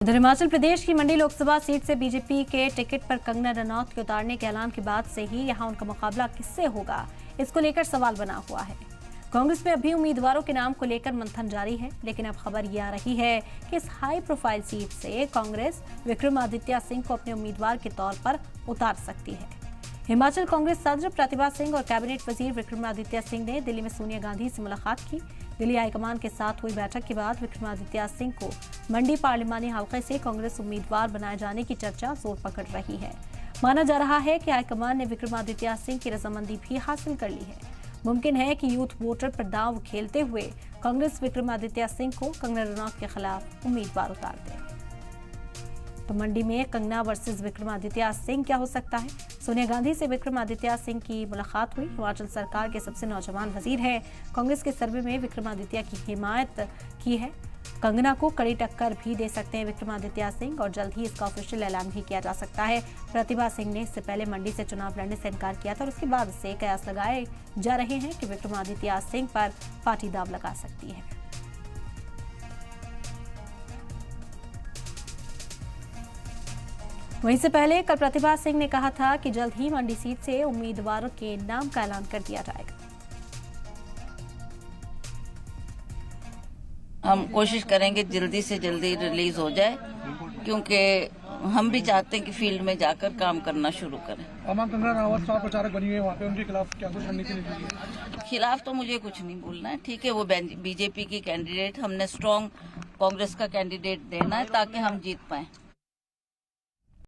इधर हिमाचल प्रदेश की मंडी लोकसभा सीट से बीजेपी के टिकट पर कंगना रनौत के उतारने के ऐलान के बाद से ही यहां उनका मुकाबला किससे होगा, इसको लेकर सवाल बना हुआ है। कांग्रेस में अभी उम्मीदवारों के नाम को लेकर मंथन जारी है, लेकिन अब खबर ये आ रही है कि इस हाई प्रोफाइल सीट से कांग्रेस विक्रमादित्य सिंह को अपने उम्मीदवार के तौर पर उतार सकती है। हिमाचल कांग्रेस सदर प्रतिभा सिंह और कैबिनेट वजीर विक्रमादित्य सिंह ने दिल्ली में सोनिया गांधी से मुलाकात की। दिल्ली हाईकमान के साथ हुई बैठक के बाद विक्रमादित्य सिंह को मंडी पार्लिमानी हलके से कांग्रेस उम्मीदवार बनाए जाने की चर्चा जोर पकड़ रही है। माना जा रहा है कि हाईकमान ने विक्रमादित्य सिंह की रजामंदी भी हासिल कर ली है। मुमकिन है कि यूथ वोटर पर दांव खेलते हुए कांग्रेस विक्रमादित्य सिंह को कंगना रनौत के खिलाफ उम्मीदवार उतार दे। तो मंडी में कंगना वर्सेस विक्रमादित्य सिंह क्या हो सकता है? सोनिया गांधी से विक्रमादित्य सिंह की मुलाकात हुई। हिमाचल सरकार के सबसे नौजवान वजीर हैं। कांग्रेस के सर्वे में विक्रमादित्य की हिमायत की है। कंगना को कड़ी टक्कर भी दे सकते हैं विक्रमादित्य सिंह और जल्द ही इसका ऑफिशियल ऐलान भी किया जा सकता है। प्रतिभा सिंह ने इससे पहले मंडी से चुनाव लड़ने से इनकार किया था और उसके बाद से कयास लगाए जा रहे हैं कि विक्रमादित्य सिंह पर पार्टी दांव लगा सकती है। वहीं से पहले कल प्रतिभा सिंह ने कहा था कि जल्द ही मंडी सीट से उम्मीदवारों के नाम का ऐलान कर दिया जाएगा। हम कोशिश करेंगे जल्दी से जल्दी रिलीज हो जाए, क्योंकि हम भी चाहते हैं कि फील्ड में जाकर काम करना शुरू करें। कंगना रावत स्टार प्रचारक बनी हुई है, वहाँ पे उनके खिलाफ क्या कुछ रणनीति निकली है? खिलाफ तो मुझे कुछ नहीं बोलना है, ठीक है। वो बीजेपी की कैंडिडेट, हमने स्ट्रॉन्ग कांग्रेस का कैंडिडेट देना है ताकि हम जीत पाए।